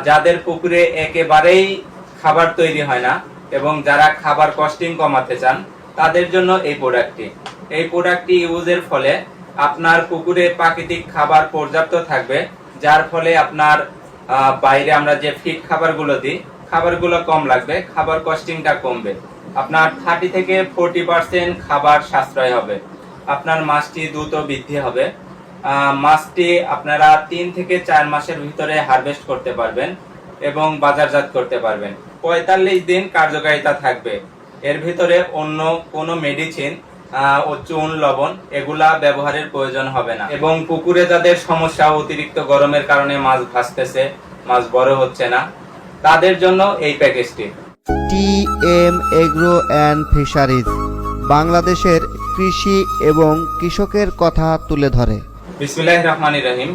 যাদের পুকুরে একেবারেই খাবার তৈরি হয় না এবং যারা খাবার কস্টিং কমাতে চান তাদের জন্য এই প্রোডাক্টটি ইউজের ফলে আপনার পুকুরে প্রাকৃতিক খাবার পর্যাপ্ত থাকবে, যার ফলে আপনার বাইরে আমরা যে ফিড খাবারগুলো দিই খাবারগুলো কম লাগবে, খাবার কস্টিংটা কমবে, আপনার 30 থেকে 40% খাবার সাশ্রয় হবে, আপনার মাছটি দ্রুত বৃদ্ধি হবে। মাছটি আপনারা 3 থেকে 4 মাসের ভিতরে হারভেস্ট করতে পারবেন এবং বাজারজাত করতে পারবেন। 45 দিন কার্যকারিতা থাকবে। এর ভিতরে অন্য কোনো মেডিসিন ও চুন লবণ এগুলা ব্যবহারের প্রয়োজন হবে না। এবং পুকুরে যাদের সমস্যা, অতিরিক্ত গরমের কারণে মাছ ভাসতেছে, মাছ বড় হচ্ছে না, তাদের জন্য এই প্যাকেজটি। টিএম এগ্রো অ্যান্ড ফিশারিজ বাংলাদেশের কৃষি এবং কৃষকের কথা তুলে ধরে। বিসমিল্লাহির রহমানির রহিম।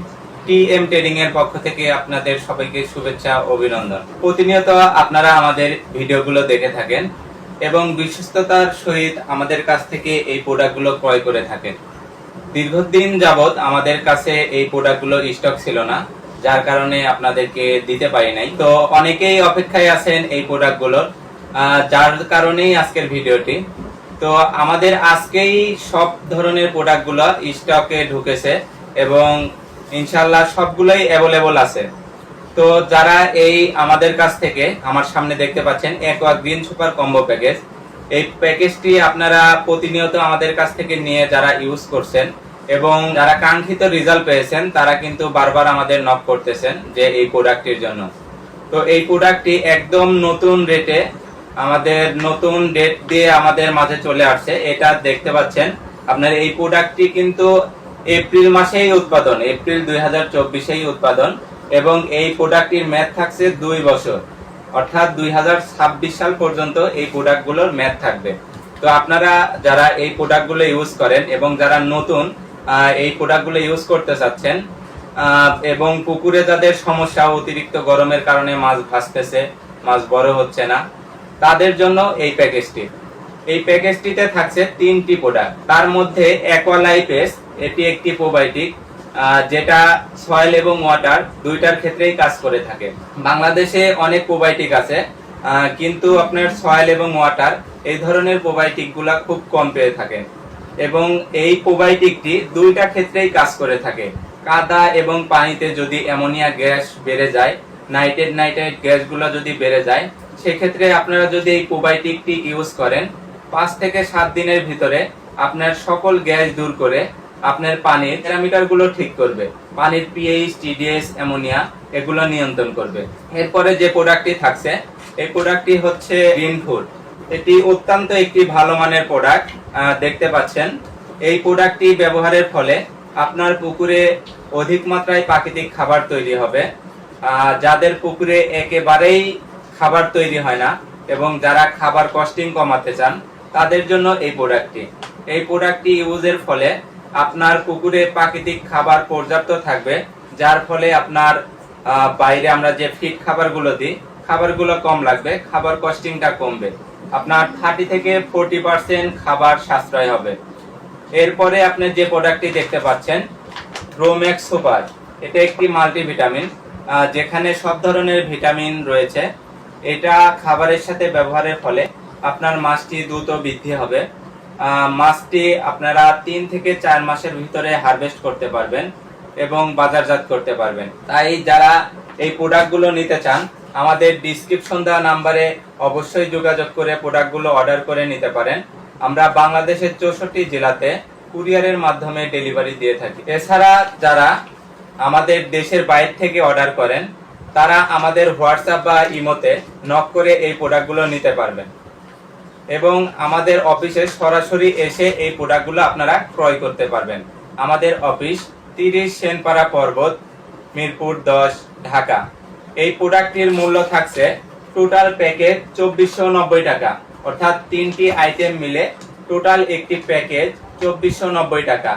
টিএম ট্রেডিং এর পক্ষ থেকে আপনাদের সবাইকে শুভেচ্ছা, অভিনন্দন। প্রতিনিয়ত আপনারা আমাদের ভিডিওগুলো দেখে থাকেন এবং বিশ্বস্ততার সহিত আমাদের কাছ থেকে এই প্রোডাক্টগুলো ক্রয় করে থাকেন। দীর্ঘদিন যাবত আমাদের কাছে এই প্রোডাক্টগুলো স্টক ছিল না, যার কারণে আপনাদেরকে দিতে পারি নাই। তো অনেকেই অপেক্ষায় আছেন এই প্রোডাক্টগুলোর, যার কারণেই আজকের ভিডিওটি। তো আমাদের আজকেই সব ধরনের প্রোডাক্টগুলো স্টকে ঢুকেছে এবং ইনশাআল্লাহ সবগুলোই অ্যাভেলেবল আছে। তো যারা এই আমাদের কাছ থেকে, আমার সামনে দেখতে পাচ্ছেন aqua green super combo package, এই প্যাকেজটি আপনারা প্রতিনিয়ত আমাদের কাছ থেকে নিয়ে যারা ইউজ করছেন এবং যারা কাঙ্ক্ষিত রেজাল্ট পেয়েছেন তারা কিন্তু বারবার আমাদের নক করতেছেন যে এই প্রোডাক্টটির জন্য। তো এই প্রোডাক্টটি একদম নতুন রেটে, আমাদের নতুন ডেট দিয়ে আমাদের মাঝে চলে আসছে। এটা দেখতে পাচ্ছেন আপনার এই প্রোডাক্টটি কিন্তু এপ্রিল মাসেই উৎপাদন, এপ্রিল 2024-এই উৎপাদন এবং এই প্রোডাক্টটির মেয়াদ থাকছে 2 বছর, অর্থাৎ 2026 সাল পর্যন্ত এই প্রোডাক্টগুলোর মেয়াদ থাকবে। তো আপনারা যারা এই প্রোডাক্টগুলো ইউজ করেন এবং যারা নতুন এই প্রোডাক্টগুলো ইউজ করতে চাচ্ছেন এবং পুকুরে যাদের সমস্যা, অতিরিক্ত গরমের কারণে মাছ ভাসতেছে, মাছ বড় হচ্ছে না, তাদের জন্য এই প্যাকেজটি। এই প্যাকেজটিতে থাকছে 3টি প্রোডাক্ট। তার মধ্যে অ্যাকোয়ালাইফেস, এটি একটি প্রোবায়োটিক যেটা সয়েল এবং ওয়াটার দুইটার ক্ষেত্রেই কাজ করে থাকে। বাংলাদেশে অনেক প্রোবায়োটিক আছে, কিন্তু আপনার সয়েল এবং ওয়াটার এই ধরনের প্রোবায়োটিক গুলা খুব কম পেয়ে থাকেন এবং এই প্রোবায়োটিকটি দুইটা ক্ষেত্রেই কাজ করে থাকে। কাদা এবং পানিতে যদি অ্যামোনিয়া গ্যাস বেড়ে যায়, নাইট্রেট গ্যাসগুলো যদি বেড়ে যায়, সেক্ষেত্রে আপনারা যদি এই প্রোবায়োটিকটি ইউজ করেন 5 থেকে 7 দিনের ভিতরে আপনার সকল গ্যাস দূর করে আপনার পানির প্যারামিটারগুলো ঠিক করবে, পানির পিএইচ, টিডিএস, অ্যামোনিয়া এগুলো নিয়ন্ত্রণ করবে। এরপরে যে প্রোডাক্টটি থাকছে, এই প্রোডাক্টটি হচ্ছে গ্রিন ফুড। এটি অত্যন্ত একটি ভালো মানের প্রোডাক্ট। দেখতে পাচ্ছেন এই প্রোডাক্টটি ব্যবহারের ফলে আপনার পুকুরে অধিক মাত্রায় প্রাকৃতিক খাবার তৈরি হবে। যাদের পুকুরে একেবারেই খাবার তৈরি হয় না এবং যারা খাবার কস্টিং কমাতে চান তাদের জন্য এই প্রোডাক্টটি ইউজের ফলে আপনার পুকুরে প্রাকৃতিক খাবার পর্যাপ্ত থাকবে, যার ফলে আপনার বাইরে আমরা যে ফিড খাবারগুলো দিই খাবারগুলো কম লাগবে, খাবার কস্টিংটা কমবে, আপনার 30 থেকে 40% খাবার সাশ্রয় হবে। এরপরে আপনি যে প্রোডাক্টটি দেখতে পাচ্ছেন প্রোম্যাক্স সুপার, এটা একটি মাল্টিভিটামিন যেখানে সব ধরনের ভিটামিন রয়েছে। এটা খাবারের সাথে ব্যবহারের ফলে আপনার মাছটি দ্রুত বৃদ্ধি হবে। মাছটি আপনারা 3 থেকে 4 মাসের ভিতরে হারভেস্ট করতে পারবেন এবং বাজারজাত করতে পারবেন। তাই যারা এই প্রোডাক্টগুলো নিতে চান আমাদের ডিসক্রিপশন দেওয়া নাম্বারে অবশ্যই যোগাযোগ করে প্রোডাক্টগুলো অর্ডার করে নিতে পারেন। আমরা বাংলাদেশের 64 জেলাতে কুরিয়ারের মাধ্যমে ডেলিভারি দিয়ে থাকি। এছাড়া যারা আমাদের দেশের বাইরে থেকে অর্ডার করেন তারা আমাদের হোয়াটসঅ্যাপ বা ইমোতে নক করে এই প্রোডাক্টগুলো নিতে পারবেন এবং আমাদের অফিসে সরাসরি এসে এই প্রোডাক্টগুলো আপনারা ক্রয় করতে পারবেন। আমাদের অফিস 30 সেনপাড়া পর্বত, মিরপুর 10, ঢাকা। এই প্রোডাক্টটির মূল্য থাকছে টোটাল প্যাকেজ 2490 টাকা, অর্থাৎ 3টি আইটেম মিলে টোটাল একটি প্যাকেজ 2490 টাকা।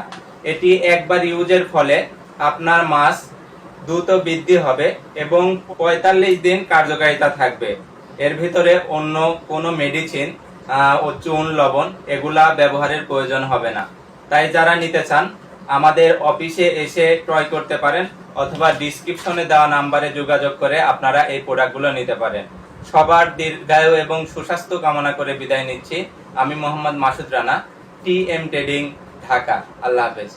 এটি একবার ইউজের ফলে আপনার মাছ দ্রুত বৃদ্ধি হবে এবং 45 দিন কার্যকারিতা থাকবে। এর ভিতরে অন্য কোনো মেডিসিন ও চুন লবণ এগুলা ব্যবহারের প্রয়োজন হবে না। তাই যারা নিতে চান আমাদের অফিসে এসে ক্রয় করতে পারেন অথবা ডিসক্রিপশনে দেওয়া নাম্বারে যোগাযোগ করে আপনারা এই প্রোডাক্টগুলো নিতে পারেন। সবার দীর্ঘায়ু এবং সুস্বাস্থ্য কামনা করে বিদায় নিচ্ছি। আমি মোহাম্মদ মাসুদ রানা, টিএম ট্রেডিং, ঢাকা। আল্লাহ হাফেজ।